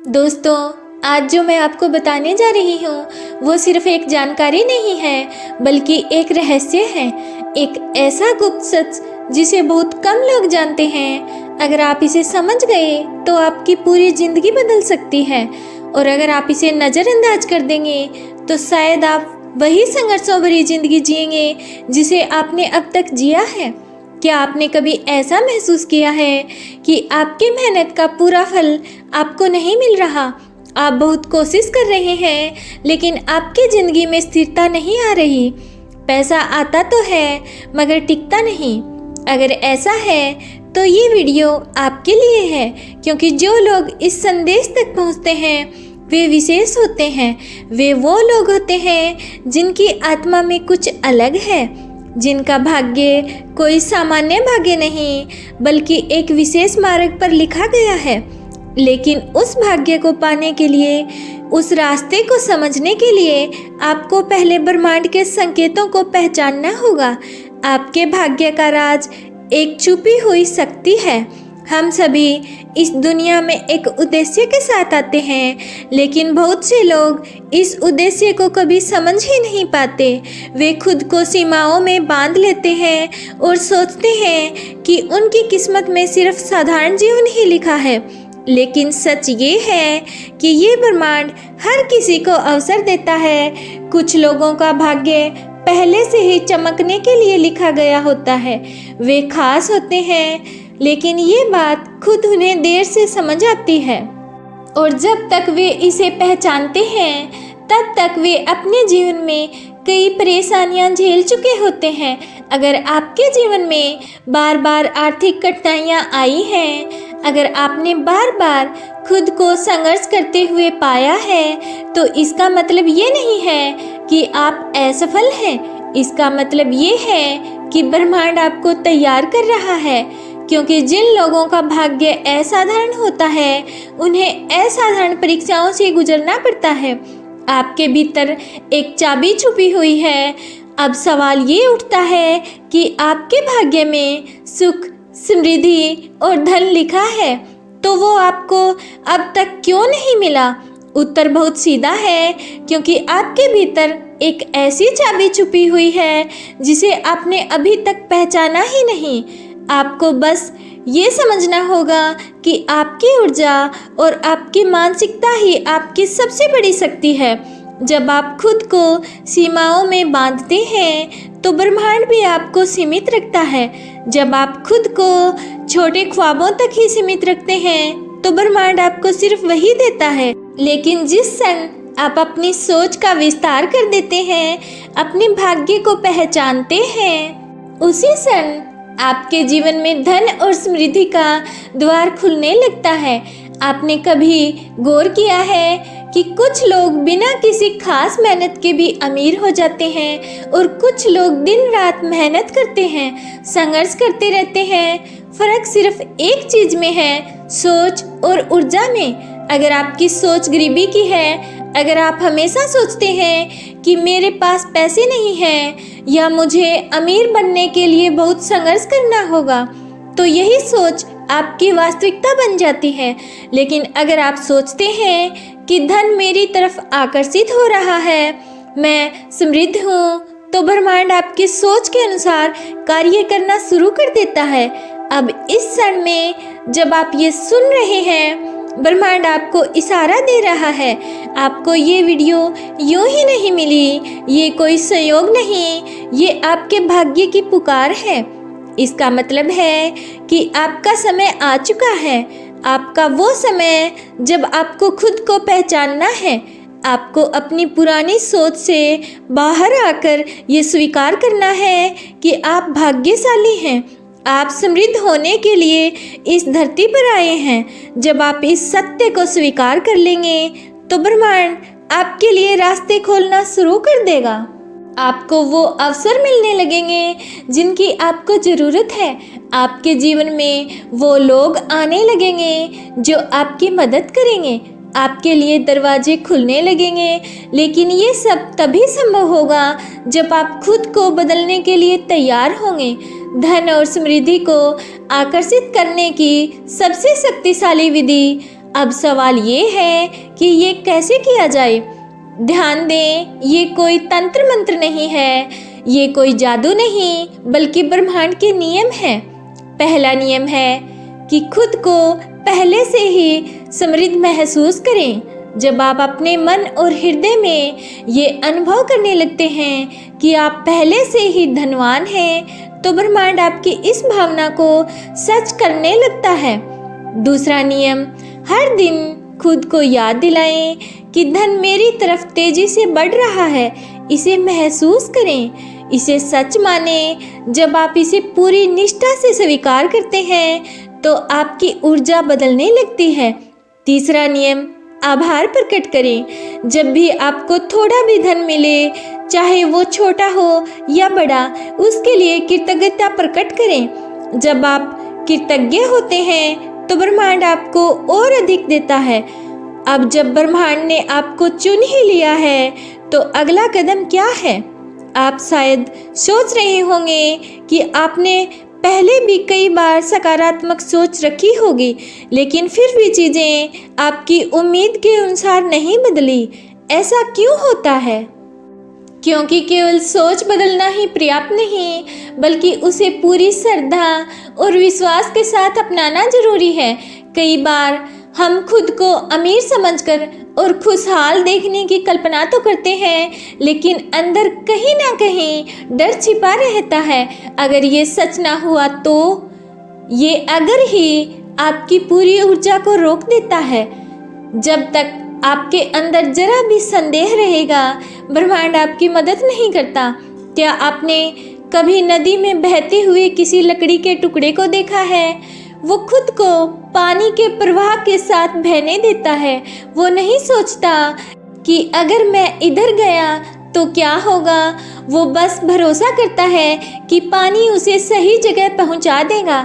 दोस्तों, आज जो मैं आपको बताने जा रही हूँ वो सिर्फ एक जानकारी नहीं है बल्कि एक रहस्य है। एक ऐसा गुप्त सच जिसे बहुत कम लोग जानते हैं। अगर आप इसे समझ गए तो आपकी पूरी जिंदगी बदल सकती है, और अगर आप इसे नज़रअंदाज कर देंगे तो शायद आप वही संघर्षों भरी जिंदगी जिएंगे जिसे आपने अब तक जिया है। क्या आपने कभी ऐसा महसूस किया है कि आपकी मेहनत का पूरा फल आपको नहीं मिल रहा? आप बहुत कोशिश कर रहे हैं लेकिन आपकी ज़िंदगी में स्थिरता नहीं आ रही। पैसा आता तो है मगर टिकता नहीं। अगर ऐसा है तो ये वीडियो आपके लिए है, क्योंकि जो लोग इस संदेश तक पहुंचते हैं वे विशेष होते हैं। वे वो लोग होते हैं जिनकी आत्मा में कुछ अलग है, जिनका भाग्य कोई सामान्य भाग्य नहीं बल्कि एक विशेष मार्ग पर लिखा गया है। लेकिन उस भाग्य को पाने के लिए, उस रास्ते को समझने के लिए आपको पहले ब्रह्मांड के संकेतों को पहचानना होगा। आपके भाग्य का राज एक छुपी हुई शक्ति है। हम सभी इस दुनिया में एक उद्देश्य के साथ आते हैं, लेकिन बहुत से लोग इस उद्देश्य को कभी समझ ही नहीं पाते। वे खुद को सीमाओं में बांध लेते हैं और सोचते हैं कि उनकी किस्मत में सिर्फ साधारण जीवन ही लिखा है। लेकिन सच ये है कि ये ब्रह्मांड हर किसी को अवसर देता है। कुछ लोगों का भाग्य पहले से ही चमकने के लिए लिखा गया होता है। वे खास होते हैं, लेकिन ये बात खुद उन्हें देर से समझ आती है, और जब तक वे इसे पहचानते हैं तब तक वे अपने जीवन में कई परेशानियां झेल चुके होते हैं। अगर आपके जीवन में बार बार आर्थिक कठिनाइयां आई हैं, अगर आपने बार बार खुद को संघर्ष करते हुए पाया है, तो इसका मतलब ये नहीं है कि आप असफल हैं। इसका मतलब ये है कि ब्रह्मांड आपको तैयार कर रहा है, क्योंकि जिन लोगों का भाग्य असाधारण होता है उन्हें असाधारण परीक्षाओं से गुजरना पड़ता है। आपके भीतर एक चाबी छुपी हुई है। अब सवाल ये उठता है कि आपके भाग्य में सुख, समृद्धि और धन लिखा है, तो वो आपको अब तक क्यों नहीं मिला? उत्तर बहुत सीधा है, क्योंकि आपके भीतर एक ऐसी चाबी छुपी हुई है जिसे आपने अभी तक पहचाना ही नहीं। आपको बस ये समझना होगा कि आपकी ऊर्जा और आपकी मानसिकता ही आपकी सबसे बड़ी शक्ति है। जब आप खुद को सीमाओं में बांधते हैं तो ब्रह्मांड भी आपको सीमित रखता है। जब आप खुद को छोटे ख्वाबों तक ही सीमित रखते हैं तो ब्रह्मांड आपको सिर्फ वही देता है। लेकिन जिस क्षण आप अपनी सोच का विस्तार कर देते हैं, अपने भाग्य को पहचानते हैं, उसी क्षण आपके जीवन में धन और समृद्धि का द्वार खुलने लगता है। आपने कभी गौर किया है कि कुछ लोग बिना किसी खास मेहनत के भी अमीर हो जाते हैं, और कुछ लोग दिन रात मेहनत करते हैं, संघर्ष करते रहते हैं। फर्क सिर्फ एक चीज़ में है, सोच और ऊर्जा में। अगर आपकी सोच गरीबी की है, अगर आप हमेशा सोचते हैं कि मेरे पास पैसे नहीं हैं या मुझे अमीर बनने के लिए बहुत संघर्ष करना होगा, तो यही सोच आपकी वास्तविकता बन जाती है। लेकिन अगर आप सोचते हैं कि धन मेरी तरफ आकर्षित हो रहा है, मैं समृद्ध हूँ, तो ब्रह्मांड आपकी सोच के अनुसार कार्य करना शुरू कर देता है। अब इस क्षण में जब आप ये सुन रहे हैं, ब्रह्मांड आपको इशारा दे रहा है। आपको ये वीडियो यूं ही नहीं मिली, ये कोई संयोग नहीं, ये आपके भाग्य की पुकार है। इसका मतलब है कि आपका समय आ चुका है। आपका वो समय जब आपको खुद को पहचानना है। आपको अपनी पुरानी सोच से बाहर आकर ये स्वीकार करना है कि आप भाग्यशाली हैं। आप समृद्ध होने के लिए इस धरती पर आए हैं। जब आप इस सत्य को स्वीकार कर लेंगे तो ब्रह्मांड आपके लिए रास्ते खोलना शुरू कर देगा। आपको वो अवसर मिलने लगेंगे जिनकी आपको ज़रूरत है। आपके जीवन में वो लोग आने लगेंगे जो आपकी मदद करेंगे। आपके लिए दरवाजे खुलने लगेंगे। लेकिन ये सब तभी संभव होगा जब आप खुद को बदलने के लिए तैयार होंगे। धन और समृद्धि को आकर्षित करने की सबसे शक्तिशाली विधि अब सवाल ये है कि ये कैसे किया जाए। ध्यान दें, ये कोई तंत्र मंत्र नहीं है, ये कोई जादू नहीं, बल्कि ब्रह्मांड के नियम हैं। पहला नियम है कि खुद को पहले से ही समृद्ध महसूस करें। जब आप अपने मन और हृदय में ये अनुभव करने लगते हैं कि आप पहले से ही धनवान हैं, तो ब्रह्मांड आपकी इस भावना को सच करने लगता है। दूसरा नियम, हर दिन खुद को याद दिलाएं कि धन मेरी तरफ तेजी से बढ़ रहा है। इसे महसूस करें, इसे सच माने। जब आप इसे पूरी निष्ठा से स्वीकार करते हैं तो आपकी ऊर्जा बदलने लगती है। तीसरा नियम, आभार प्रकट करें। जब भी आपको थोड़ा भी धन मिले, चाहे वो छोटा हो या बड़ा, उसके लिए कृतज्ञता प्रकट करें। जब आप कृतज्ञ होते हैं तो ब्रह्मांड आपको और अधिक देता है। अब जब ब्रह्मांड ने आपको चुन ही लिया है तो अगला कदम क्या है? आप शायद सोच रहे होंगे कि आपने पहले भी कई बार सकारात्मक सोच रखी होगी, लेकिन फिर भी चीज़ें आपकी उम्मीद के अनुसार नहीं बदली। ऐसा क्यों होता है? क्योंकि केवल सोच बदलना ही पर्याप्त नहीं, बल्कि उसे पूरी श्रद्धा और विश्वास के साथ अपनाना जरूरी है। कई बार हम खुद को अमीर समझकर और खुशहाल देखने की कल्पना तो करते हैं, लेकिन अंदर कहीं ना कहीं डर छिपा रहता है। अगर ये सच ना हुआ तो ये अगर ही आपकी पूरी ऊर्जा को रोक देता है। जब तक आपके अंदर जरा भी संदेह रहेगा, ब्रह्मांड आपकी मदद नहीं करता। क्या आपने कभी नदी में बहते हुए किसी लकड़ी के टुकड़े को देखा है? वो खुद को पानी के प्रवाह के साथ बहने देता है। वो नहीं सोचता कि अगर मैं इधर गया तो क्या होगा। वो बस भरोसा करता है कि पानी उसे सही जगह पहुंचा देगा।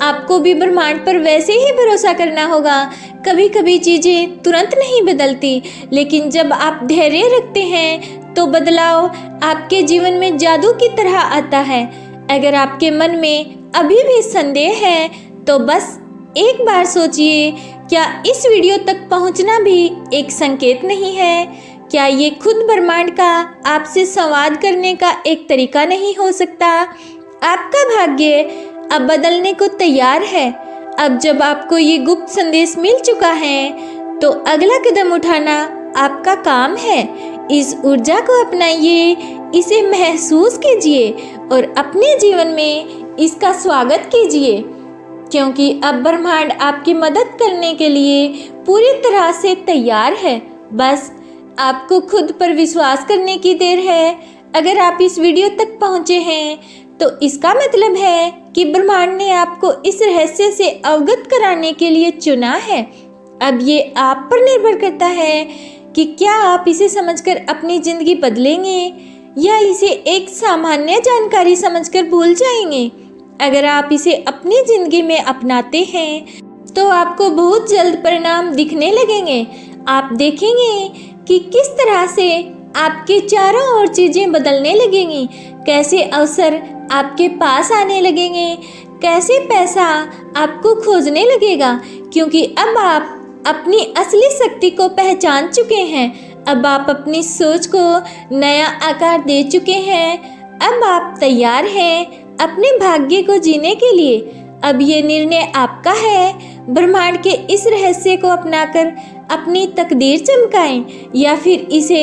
आपको भी ब्रह्मांड पर वैसे ही भरोसा करना होगा। कभी कभी चीज़ें तुरंत नहीं बदलती, लेकिन जब आप धैर्य रखते हैं तो बदलाव आपके जीवन में जादू की तरह आता है। अगर आपके मन में अभी भी संदेह है तो बस एक बार सोचिए, क्या इस वीडियो तक पहुंचना भी एक संकेत नहीं है? क्या ये खुद ब्रह्मांड का आपसे संवाद करने का एक तरीका नहीं हो सकता? आपका भाग्य अब बदलने को तैयार है। अब जब आपको ये गुप्त संदेश मिल चुका है तो अगला कदम उठाना आपका काम है। इस ऊर्जा को अपनाइए, इसे महसूस कीजिए और अपने जीवन में इसका स्वागत कीजिए, क्योंकि अब ब्रह्मांड आपकी मदद करने के लिए पूरी तरह से तैयार है। बस आपको खुद पर विश्वास करने की देर है। अगर आप इस वीडियो तक पहुंचे हैं तो इसका मतलब है कि ब्रह्मांड ने आपको इस रहस्य से अवगत कराने के लिए चुना है। अब ये आप पर निर्भर करता है कि क्या आप इसे समझकर अपनी जिंदगी बदलेंगे या इसे एक सामान्य जानकारी समझकर भूल जाएंगे। अगर आप इसे अपनी जिंदगी में अपनाते हैं तो आपको बहुत जल्द परिणाम दिखने लगेंगे। आप देखेंगे कि किस तरह से आपके चारों ओर चीजें बदलने लगेंगी, कैसे अवसर आपके पास आने लगेंगे, कैसे पैसा आपको खोजने लगेगा, क्योंकि अब आप अपनी असली शक्ति को पहचान चुके हैं। अब आप अपनी सोच को नया आकार दे चुके हैं। अब आप तैयार हैं अपने भाग्य को जीने के लिए। अब ये निर्णय आपका है। ब्रह्मांड के इस रहस्य को अपनाकर अपनी तकदीर चमकाएं या फिर इसे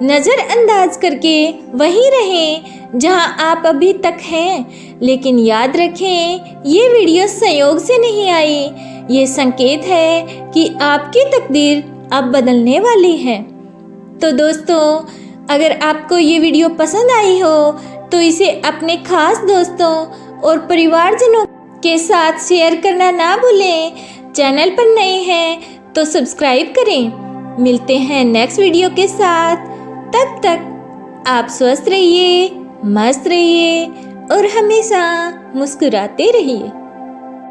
नज़रअंदाज करके वहीं रहें जहां आप अभी तक हैं। लेकिन याद रखें, ये वीडियो संयोग से नहीं आई। ये संकेत है कि आपकी तकदीर अब बदलने वाली है। तो दोस्तों, अगर आपको ये वीडियो पसंद आई हो तो इसे अपने खास दोस्तों और परिवारजनों के साथ शेयर करना ना भूलें। चैनल पर नए हैं तो सब्सक्राइब करें। मिलते हैं नेक्स्ट वीडियो के साथ। तब तक आप स्वस्थ रहिए, मस्त रहिए और हमेशा मुस्कुराते रहिए।